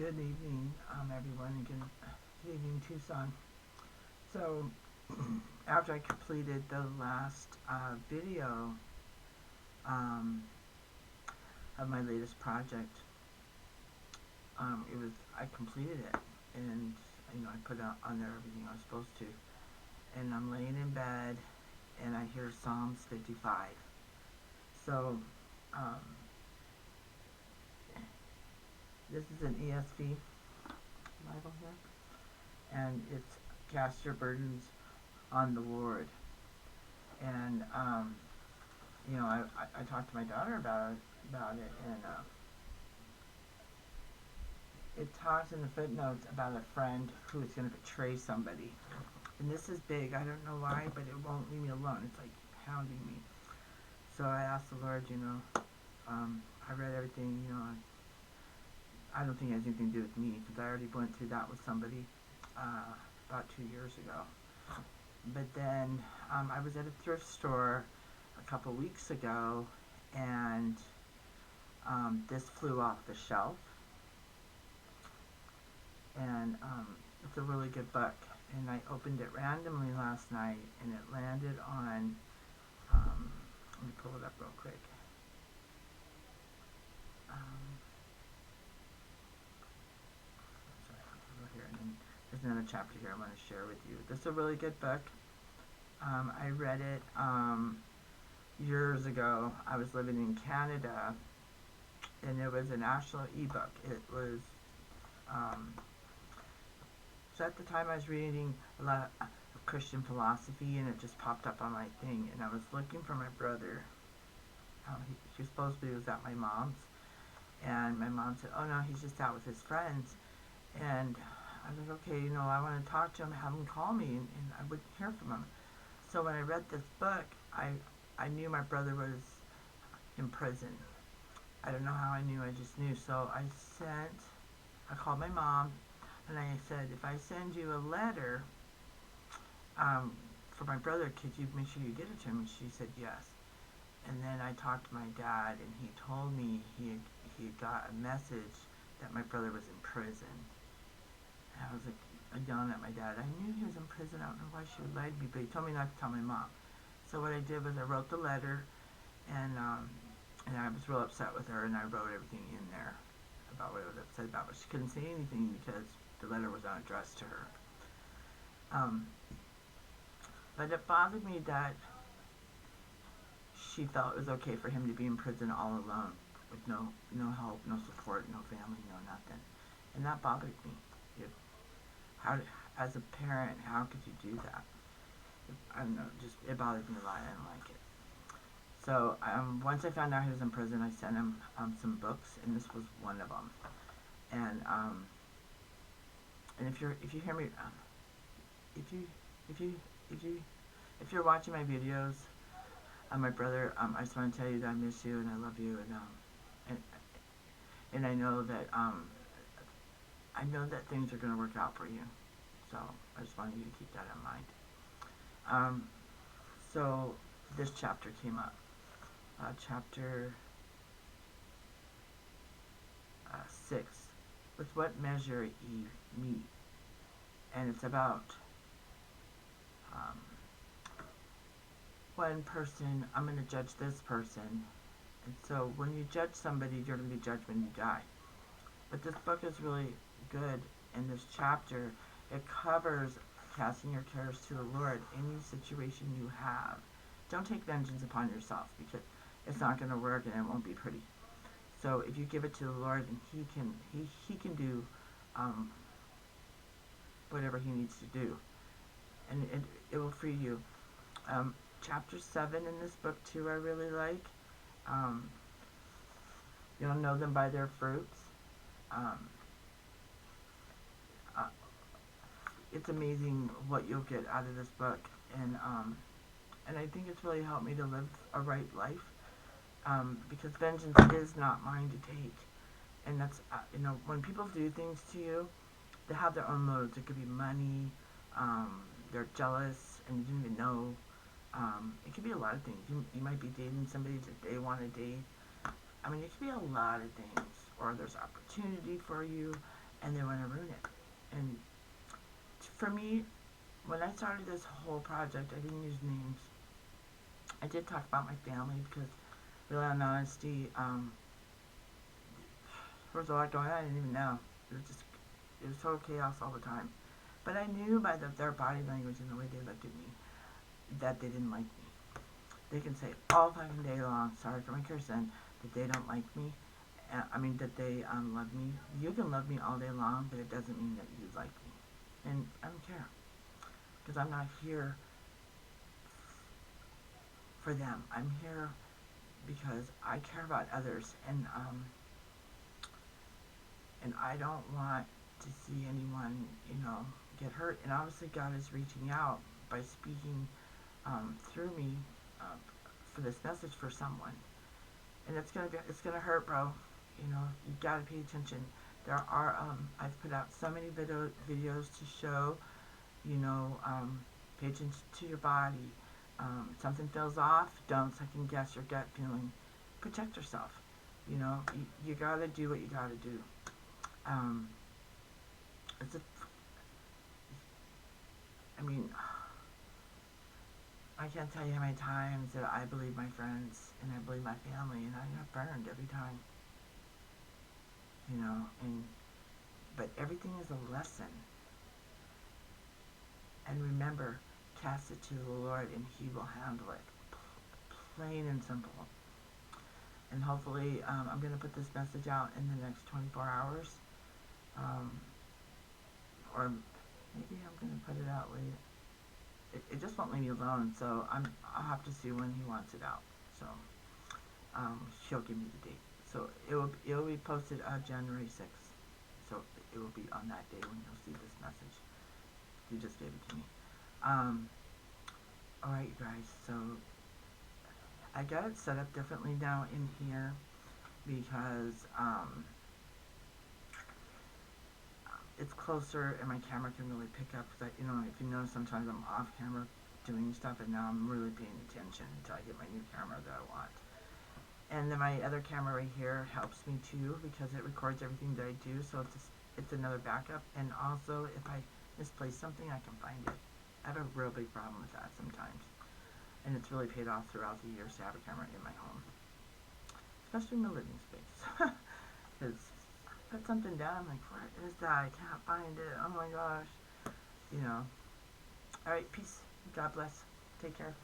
Good evening, everyone, and good evening, Tucson. So, after I completed the last video um, of my latest project, I completed it, and I put out on there everything I was supposed to, and I'm laying in bed, and I hear Psalms 55. So, um, this is an ESV Bible here, and it's cast your burdens on the Lord. And I talked to my daughter about it, and it talks in the footnotes about a friend who is going to betray somebody. And this is big. I don't know why, but it won't leave me alone. It's like hounding me. So I asked the Lord, I read everything, I don't think it has anything to do with me because I already went through that with somebody about 2 years ago. But then I was at a thrift store a couple weeks ago, and this flew off the shelf, and it's a really good book. And I opened it randomly last night, and it landed on. Let me pull it up real quick. Sorry, I'll go here, and then there's another chapter here I want to share with you. This is a really good book. I read it years ago. I was living in Canada, and it was a national ebook. It was so at the time I was reading a lot of Christian philosophy, and it just popped up on my thing, and I was looking for my brother. He supposedly was at my mom's, and my mom said, "Oh no, he's just out with his friends." And I was like, "Okay, I want to talk to him, have him call me," and I wouldn't hear from him. So when I read this book, I knew my brother was in prison. I don't know how I knew, I just knew. So I called my mom, and I said, "If I send you a letter for my brother, could you make sure you get it to him?" And she said yes. And then I talked to my dad, and he told me he got a message that my brother was in prison. And I was like, yelling at my dad. I knew he was in prison. I don't know why she would lie to me, but he told me not to tell my mom. So what I did was I wrote the letter, and I was real upset with her, and I wrote everything in there about what I was upset about, but she couldn't say anything because the letter was not addressed to her. But it bothered me that she felt it was okay for him to be in prison all alone with no help, no support, no family, no nothing, and that bothered me. How, as a parent, how could you do that? I don't know, just it bothered me a lot. I didn't like it. So once I found out he was in prison, I sent him some books, and this was one of them. And if you hear me, if you're watching my videos, my brother, I just want to tell you that I miss you and I love you, and I know that things are going to work out for you. So I just wanted you to keep that in mind. So this chapter came up. Chapter 6. With what measure ye meet. And it's about one person, I'm going to judge this person. And so when you judge somebody, you're going to be judged when you die. But this book is really good. In this chapter, it covers casting your cares to the Lord. Any situation you have, don't take vengeance upon yourself, because it's not going to work and it won't be pretty. So if you give it to the Lord, and He can do whatever He needs to do, and it will free you. Chapter 7 in this book too, I really like. You'll know them by their fruits. It's amazing what you'll get out of this book, and I think it's really helped me to live a right life, because vengeance is not mine to take, and that's when people do things to you, they have their own motives. It could be money, they're jealous, and you didn't even know. It could be a lot of things. You might be dating somebody that they want to date. I mean, it could be a lot of things, or there's opportunity for you, and they want to ruin it. And for me, when I started this whole project, I didn't use names. I did talk about my family because, really, in honesty, there was a lot going on I didn't even know. It was total chaos all the time. But I knew by their body language and the way they looked at me that they didn't like me. They can say all fucking day long, sorry for my cursing, that they don't like me. That they love me. You can love me all day long, but it doesn't mean that you like me. And I don't care. Because I'm not here for them. I'm here because I care about others. And I don't want to see anyone, get hurt. And obviously God is reaching out by speaking through me uh, for this message for someone. And it's gonna hurt, bro. You gotta pay attention. There are I've put out so many videos to show, pay attention to your body. Something feels off, don't second guess your gut feeling. Protect yourself. You gotta do what you gotta do. Um, it's a, I mean, I can't tell you how many times that I believe my friends and I believe my family, and I got burned every time. But everything is a lesson. And remember, cast it to the Lord, and He will handle it. Plain and simple. And hopefully, I'm going to put this message out in the next 24 hours. Or maybe I'm going to put it out later. It just won't leave me alone, so I'll have to see when He wants it out. So she'll give me the date. So it will be posted January 6th. So it will be on that day when you'll see this message. You just gave it to me. Alright, you guys. So I got it set up differently now in here because it's closer and my camera can really pick up. Because if you notice, sometimes I'm off camera doing stuff, and now I'm really paying attention until I get my new camera that I want. And then my other camera right here helps me too because it records everything that I do, so it's another backup. And also, if I misplace something, I can find it. I have a real big problem with that sometimes, and it's really paid off throughout the years to have a camera in my home, especially in the living space. Because I put something down, I'm like, what is that? I can't find it. Oh my gosh. Alright, peace. God bless. Take care.